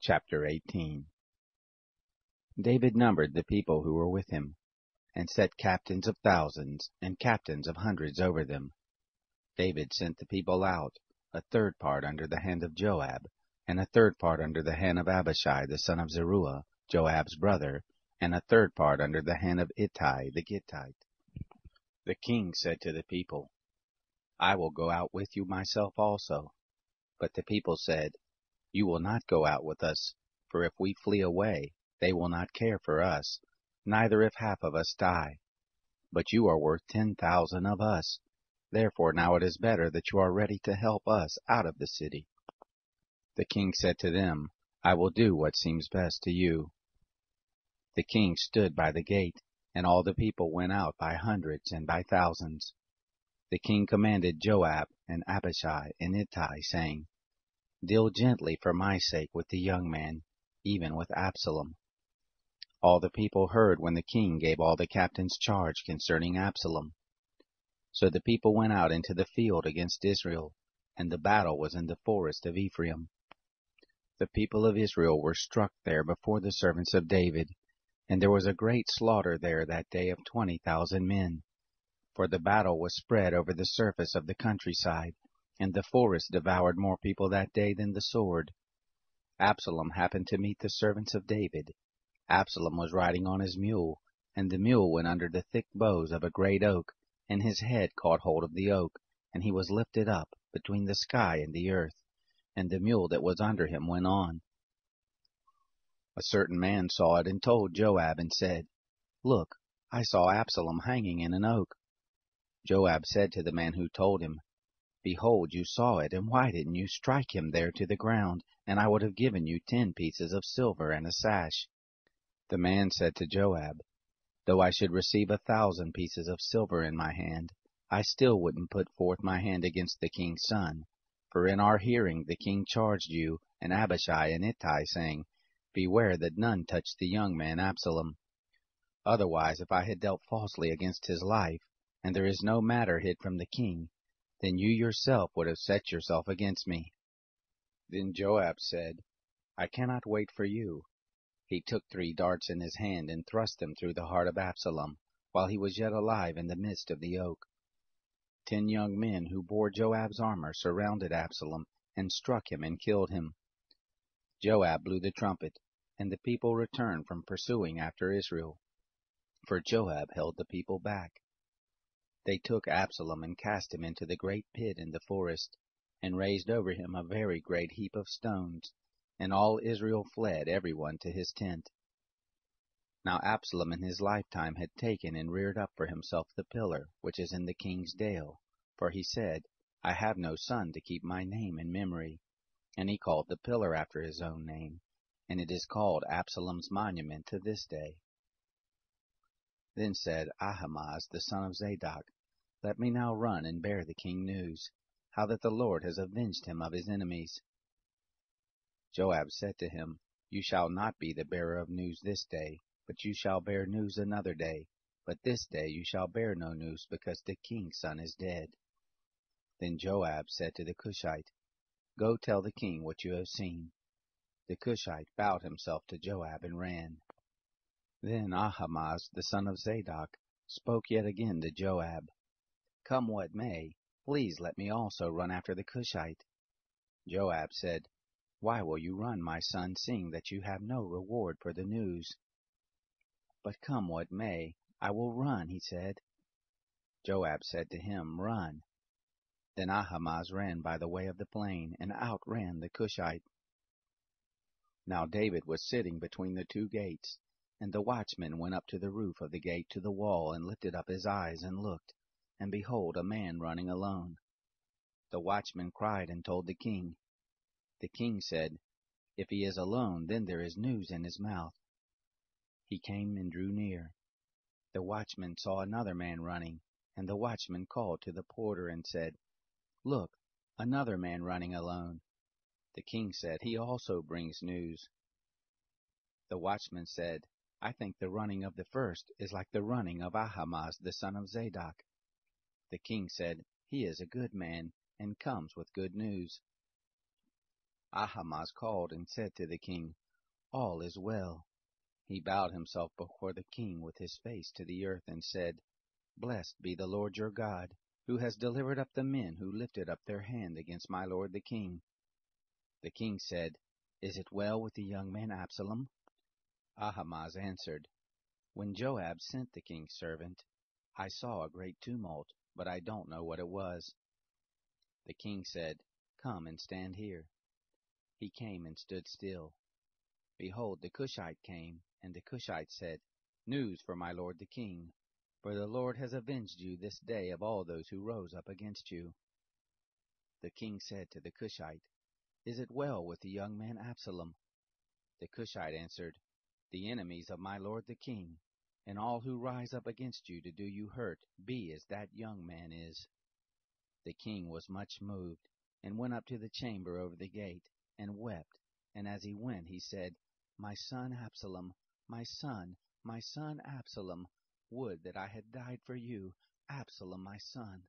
Chapter 18. David numbered the people who were with him, and set captains of thousands and captains of hundreds over them. David sent the people out, a third part under the hand of Joab, and a third part under the hand of Abishai the son of Zeruiah, Joab's brother, and a third part under the hand of Ittai the Gittite. The king said to the people, I will go out with you myself also. But the people said, You will not go out with us, for if we flee away, they will not care for us, neither if half of us die. But you are worth 10,000 of us. Therefore now it is better that you are ready to help us out of the city. The king said to them, I will do what seems best to you. The king stood by the gate, and all the people went out by hundreds and by thousands. The king commanded Joab and Abishai and Ittai, saying, Deal gently for my sake with the young man, even with Absalom. All the people heard when the king gave all the captains charge concerning Absalom. So the people went out into the field against Israel, and the battle was in the forest of Ephraim. The people of Israel were struck there before the servants of David, and there was a great slaughter there that day of 20,000 men. For the battle was spread over the surface of the countryside, and the forest devoured more people that day than the sword. Absalom happened to meet the servants of David. Absalom was riding on his mule, and the mule went under the thick boughs of a great oak, and his head caught hold of the oak, and he was lifted up between the sky and the earth, and the mule that was under him went on. A certain man saw it and told Joab and said, Look, I saw Absalom hanging in an oak. Joab said to the man who told him, Behold, you saw it, and why didn't you strike him there to the ground, and I would have given you 10 pieces of silver and a sash. The man said to Joab, Though I should receive 1,000 pieces of silver in my hand, I still wouldn't put forth my hand against the king's son. For in our hearing the king charged you and Abishai and Ittai, saying, Beware that none touch the young man Absalom. Otherwise, if I had dealt falsely against his life, and there is no matter hid from the king, then you yourself would have set yourself against me. Then Joab said, I cannot wait for you. He took 3 darts in his hand and thrust them through the heart of Absalom, while he was yet alive in the midst of the oak. 10 young men who bore Joab's armor surrounded Absalom, and struck him and killed him. Joab blew the trumpet, and the people returned from pursuing after Israel, for Joab held the people back. They took Absalom and cast him into the great pit in the forest, and raised over him a very great heap of stones, and all Israel fled every one to his tent. Now Absalom in his lifetime had taken and reared up for himself the pillar which is in the king's dale, for he said, I have no son to keep my name in memory. And he called the pillar after his own name, and it is called Absalom's monument to this day. Then said Ahimaaz the son of Zadok, Let me now run and bear the king news, how that the Lord has avenged him of his enemies. Joab said to him, You shall not be the bearer of news this day, but you shall bear news another day. But this day you shall bear no news, because the king's son is dead. Then Joab said to the Cushite, Go tell the king what you have seen. The Cushite bowed himself to Joab and ran. Then Ahimaaz the son of Zadok spoke yet again to Joab, Come what may, please let me also run after the Cushite. Joab said, Why will you run, my son, seeing that you have no reward for the news? But come what may, I will run, he said. Joab said to him, Run. Then Ahimaaz ran by the way of the plain, and outran the Cushite. Now David was sitting between the 2 gates, and the watchman went up to the roof of the gate to the wall, and lifted up his eyes and looked, and behold, a man running alone. The watchman cried and told the king. The king said, If he is alone, then there is news in his mouth. He came and drew near. The watchman saw another man running, and the watchman called to the porter and said, Look, another man running alone. The king said, He also brings news. The watchman said, I think the running of the first is like the running of Ahimaaz the son of Zadok. The king said, He is a good man, and comes with good news. Ahimaaz called and said to the king, "All is well." He bowed himself before the king with his face to the earth and said, "Blessed be the Lord your God, who has delivered up the men who lifted up their hand against my lord the king." The king said, "Is it well with the young man Absalom?" Ahimaaz answered, "When Joab sent the king's servant, I saw a great tumult, but I don't know what it was." The king said, "Come and stand here." He came and stood still. Behold, the Cushite came, and the Cushite said, "News for my lord the king, for the Lord has avenged you this day of all those who rose up against you." The king said to the Cushite, "Is it well with the young man Absalom?" The Cushite answered, "The enemies of my lord the king, and all who rise up against you to do you hurt, be as that young man is." The king was much moved, and went up to the chamber over the gate, and wept, and as he went he said, "My son Absalom, my son Absalom, would that I had died for you, Absalom my son."